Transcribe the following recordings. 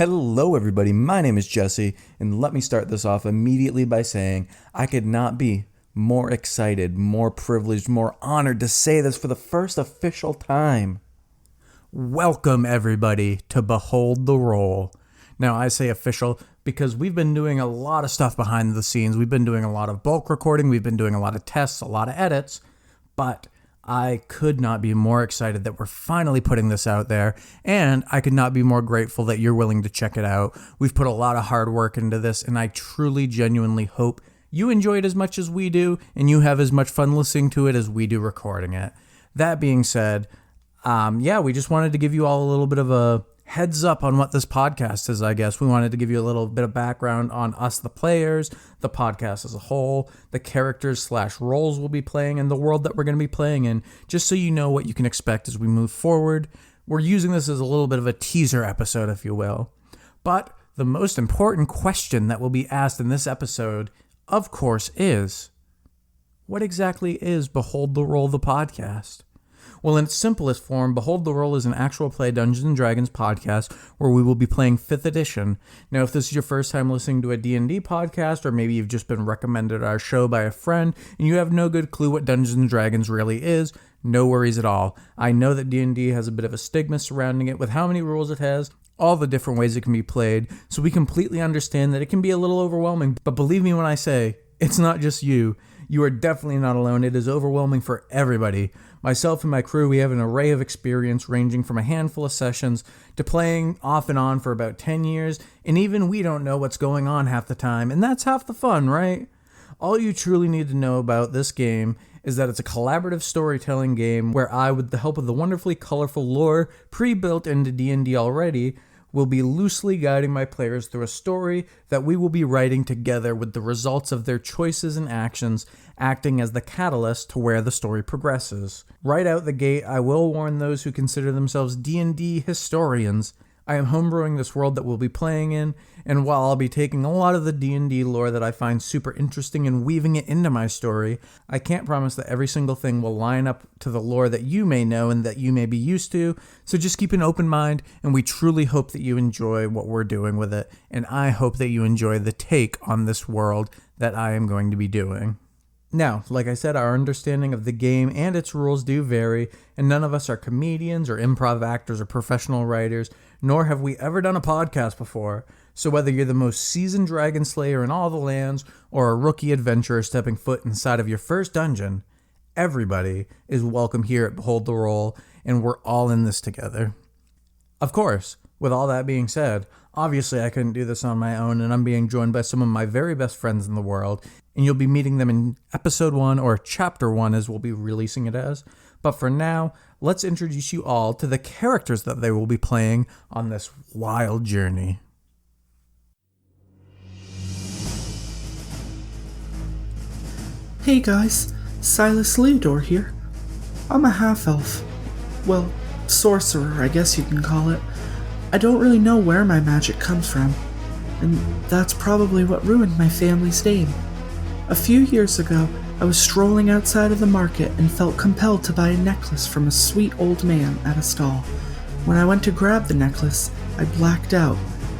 Hello everybody, my name is Jesse, and let me start this off immediately by saying I could not be more excited, more privileged, more honored to say this for the first official time. Welcome everybody to Behold the Roll. Now I say official because we've been doing a lot of stuff behind the scenes. We've been doing a lot of bulk recording, we've been doing a lot of tests, a lot of edits, but I could not be more excited that we're finally putting this out there, and I could not be more grateful that you're willing to check it out. We've put a lot of hard work into this, and I truly, genuinely hope you enjoy it as much as we do, and you have as much fun listening to it as we do recording it. That being said, we just wanted to give you all a little bit of a heads up on what this podcast is, I guess. We wanted to give you a little bit of background on us, the players, the podcast as a whole, the characters / roles we'll be playing, and the world that we're going to be playing in, just so you know what you can expect as we move forward. We're using this as a little bit of a teaser episode, if you will. But the most important question that will be asked in this episode, of course, is, what exactly is Behold the Roll, the podcast? Well, in its simplest form, Behold the Roll is an actual play Dungeons & Dragons podcast where we will be playing 5th edition. Now, if this is your first time listening to a D&D podcast, or maybe you've just been recommended our show by a friend and you have no good clue what Dungeons & Dragons really is, no worries at all. I know that D&D has a bit of a stigma surrounding it with how many rules it has, all the different ways it can be played, so we completely understand that it can be a little overwhelming, but believe me when I say, it's not just you. You are definitely not alone. It is overwhelming for everybody. Myself and my crew, we have an array of experience ranging from a handful of sessions to playing off and on for about 10 years, and even we don't know what's going on half the time, and that's half the fun, right? All you truly need to know about this game is that it's a collaborative storytelling game where I, with the help of the wonderfully colorful lore pre-built into D&D already, will be loosely guiding my players through a story that we will be writing together, with the results of their choices and actions acting as the catalyst to where the story progresses. Right out the gate, I will warn those who consider themselves D&D historians, I am homebrewing this world that we'll be playing in, and while I'll be taking a lot of the D&D lore that I find super interesting and weaving it into my story, I can't promise that every single thing will line up to the lore that you may know and that you may be used to, so just keep an open mind, and we truly hope that you enjoy what we're doing with it, and I hope that you enjoy the take on this world that I am going to be doing. Now, like I said, our understanding of the game and its rules do vary, and none of us are comedians or improv actors or professional writers, nor have we ever done a podcast before. So whether you're the most seasoned dragon slayer in all the lands, or a rookie adventurer stepping foot inside of your first dungeon, everybody is welcome here at Behold the Roll, and we're all in this together. Of course, with all that being said, obviously I couldn't do this on my own, and I'm being joined by some of my very best friends in the world, and you'll be meeting them in Episode 1 or Chapter 1 as we'll be releasing it as. But for now, let's introduce you all to the characters that they will be playing on this wild journey. Hey guys, Silas Leodor here. I'm a half-elf. Well, sorcerer, I guess you can call it. I don't really know where my magic comes from, and that's probably what ruined my family's name. A few years ago, I was strolling outside of the market and felt compelled to buy a necklace from a sweet old man at a stall. When I went to grab the necklace, I blacked out,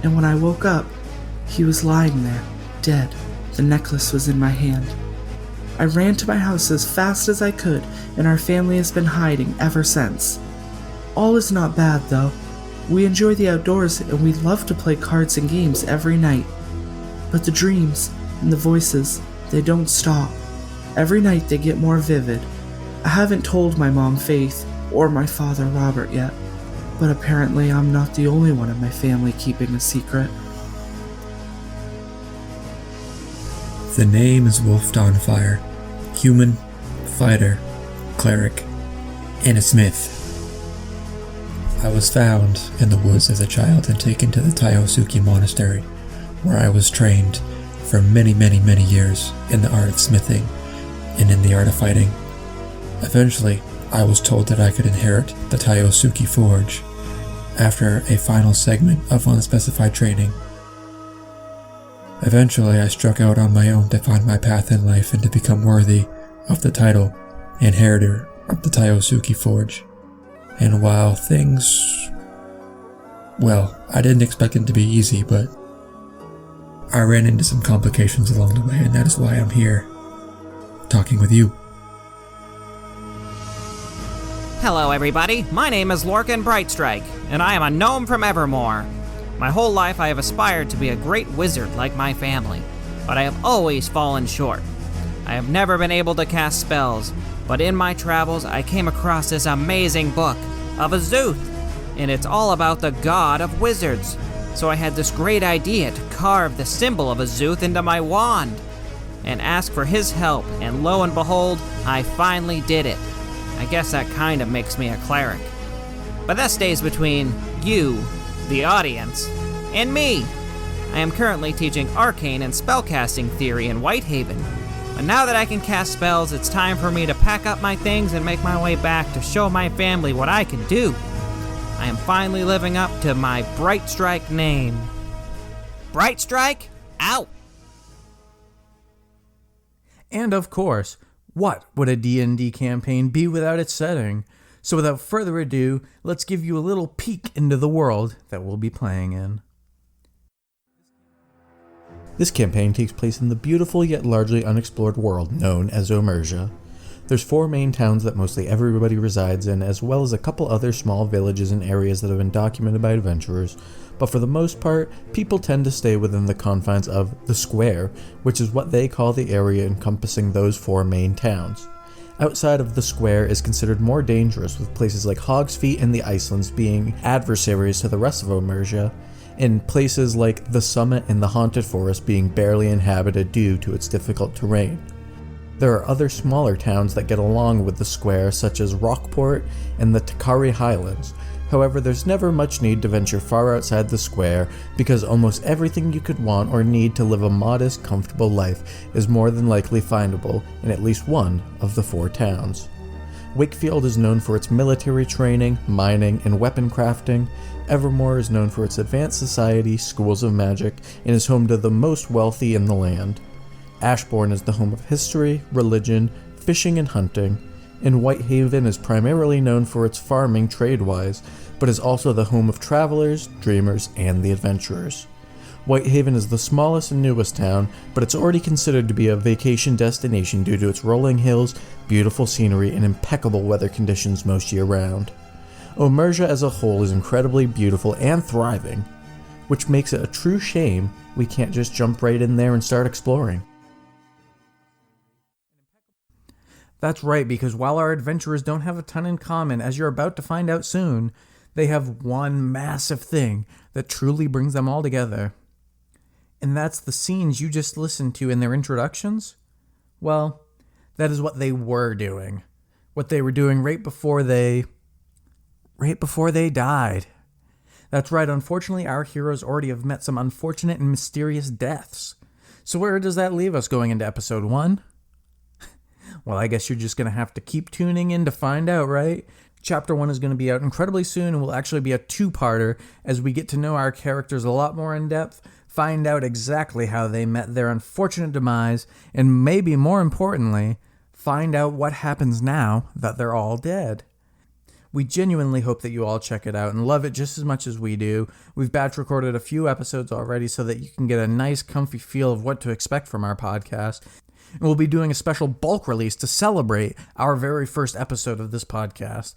and when I woke up, he was lying there, dead. The necklace was in my hand. I ran to my house as fast as I could, and our family has been hiding ever since. All is not bad, though. We enjoy the outdoors, and we love to play cards and games every night. But the dreams and the voices, they don't stop. Every night they get more vivid. I haven't told my mom Faith or my father Robert yet, but apparently I'm not the only one in my family keeping a secret. The name is Wolf Dawnfire, human, fighter, cleric, and a smith. I was found in the woods as a child and taken to the Taiosuki Monastery, where I was trained for many years in the art of smithing and in the art of fighting. Eventually, I was told that I could inherit the Taiosuki Forge after a final segment of unspecified training. Eventually, I struck out on my own to find my path in life and to become worthy of the title inheritor of the Taiosuki Forge. And while things Well, I didn't expect it to be easy, but I ran into some complications along the way, and that is why I'm here, talking with you. Hello everybody, my name is Lorcan Brightstrike, and I am a gnome from Evermore. My whole life I have aspired to be a great wizard like my family, but I have always fallen short. I have never been able to cast spells, but in my travels I came across this amazing book of Azuth, and it's all about the god of wizards. So I had this great idea to carve the symbol of Azuth into my wand and ask for his help, and lo and behold, I finally did it. I guess that kind of makes me a cleric. But that stays between you, the audience, and me. I am currently teaching arcane and spellcasting theory in Whitehaven. But now that I can cast spells, it's time for me to pack up my things and make my way back to show my family what I can do. I am finally living up to my Brightstrike name. Brightstrike, out! And of course, what would a D&D campaign be without its setting? So without further ado, let's give you a little peek into the world that we'll be playing in. This campaign takes place in the beautiful yet largely unexplored world known as Omersia. There's 4 main towns that mostly everybody resides in, as well as a couple other small villages and areas that have been documented by adventurers, but for the most part, people tend to stay within the confines of the Square, which is what they call the area encompassing those 4 main towns. Outside of the Square is considered more dangerous, with places like Hogsfeet and the Icelands being adversaries to the rest of Omersia, and places like the Summit and the Haunted Forest being barely inhabited due to its difficult terrain. There are other smaller towns that get along with the Square, such as Rockport and the Takari Highlands. However, there's never much need to venture far outside the Square, because almost everything you could want or need to live a modest, comfortable life is more than likely findable in at least one of the 4 towns. Wakefield is known for its military training, mining, and weapon crafting. Evermore is known for its advanced society, schools of magic, and is home to the most wealthy in the land. Ashbourne is the home of history, religion, fishing, and hunting, and Whitehaven is primarily known for its farming trade-wise, but is also the home of travelers, dreamers, and the adventurers. Whitehaven is the smallest and newest town, but it's already considered to be a vacation destination due to its rolling hills, beautiful scenery, and impeccable weather conditions most year-round. Omersia as a whole is incredibly beautiful and thriving, which makes it a true shame we can't just jump right in there and start exploring. That's right, because while our adventurers don't have a ton in common, as you're about to find out soon, they have one massive thing that truly brings them all together. And that's the scenes you just listened to in their introductions. Well, that is what they were doing. What they were doing right before they died. That's right, unfortunately our heroes already have met some unfortunate and mysterious deaths. So where does that leave us going into episode 1? Well, I guess you're just going to have to keep tuning in to find out, right? Chapter 1 is going to be out incredibly soon and will actually be a 2-parter as we get to know our characters a lot more in depth, find out exactly how they met their unfortunate demise, and maybe more importantly, find out what happens now that they're all dead. We genuinely hope that you all check it out and love it just as much as we do. We've batch recorded a few episodes already so that you can get a nice, comfy feel of what to expect from our podcast. And we'll be doing a special bulk release to celebrate our very first episode of this podcast.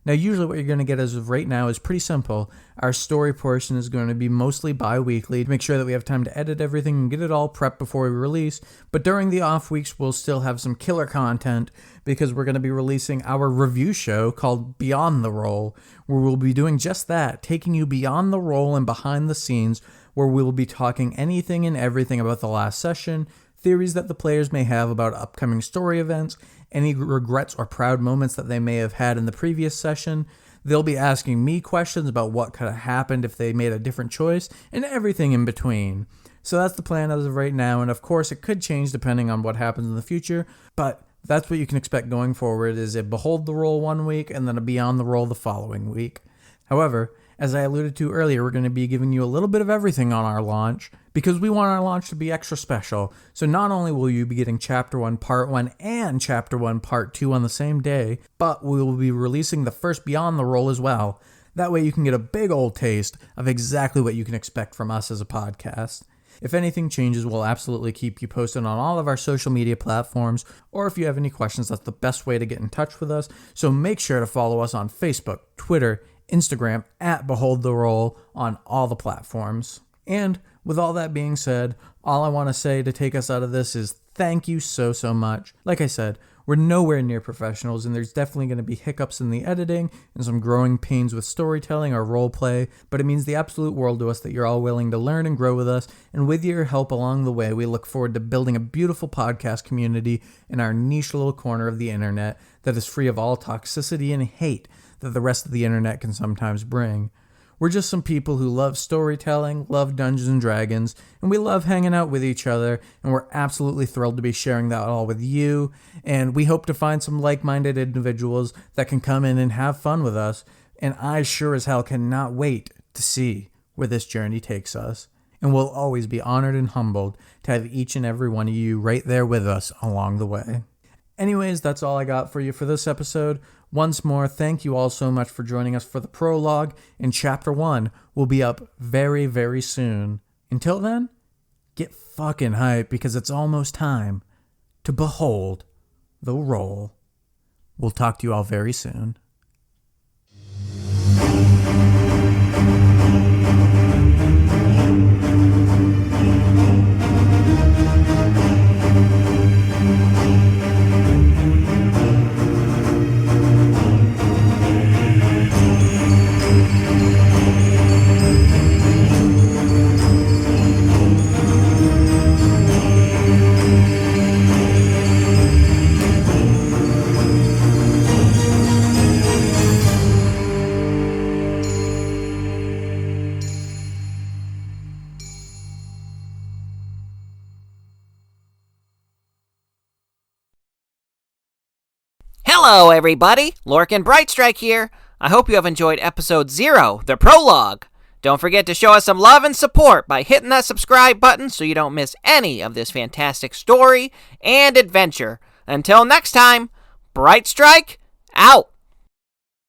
Now, usually what you're going to get as of right now is pretty simple. Our story portion is going to be mostly bi-weekly to make sure that we have time to edit everything and get it all prepped before we release. But during the off weeks, we'll still have some killer content because we're going to be releasing our review show called Beyond the Roll, where we'll be doing just that, taking you beyond the roll and behind the scenes, where we'll be talking anything and everything about the last session, theories that the players may have about upcoming story events, any regrets or proud moments that they may have had in the previous session. They'll be asking me questions about what could have happened if they made a different choice, and everything in between. So that's the plan as of right now, and of course it could change depending on what happens in the future, but that's what you can expect going forward, is a Behold the Roll one week and then a Beyond the Roll the following week. However, as I alluded to earlier, we're going to be giving you a little bit of everything on our launch because we want our launch to be extra special. So not only will you be getting Chapter 1 Part 1 and Chapter 1 Part 2 on the same day, but we will be releasing the first Beyond the Roll as well. That way you can get a big old taste of exactly what you can expect from us as a podcast. If anything changes, we'll absolutely keep you posted on all of our social media platforms, or if you have any questions, that's the best way to get in touch with us. So make sure to follow us on Facebook, Twitter, Instagram, at Behold the Roll on all the platforms. And with all that being said, all I want to say to take us out of this is thank you so much. Like I said, we're nowhere near professionals, and there's definitely going to be hiccups in the editing and some growing pains with storytelling or role play, but it means the absolute world to us that you're all willing to learn and grow with us, and with your help along the way, we look forward to building a beautiful podcast community in our niche little corner of the internet that is free of all toxicity and hate that the rest of the internet can sometimes bring. We're just some people who love storytelling, love Dungeons and Dragons, and we love hanging out with each other, and we're absolutely thrilled to be sharing that all with you, and we hope to find some like-minded individuals that can come in and have fun with us, and I sure as hell cannot wait to see where this journey takes us, and we'll always be honored and humbled to have each and every one of you right there with us along the way. Anyways, that's all I got for you for this episode. Once more, thank you all so much for joining us for the prologue, and Chapter 1 will be up very soon. Until then, get fucking hyped because it's almost time to behold the roll. We'll talk to you all very soon. Hello, everybody! Lorcan Brightstrike here. I hope you have enjoyed episode 0, the prologue. Don't forget to show us some love and support by hitting that subscribe button so you don't miss any of this fantastic story and adventure. Until next time, Brightstrike out!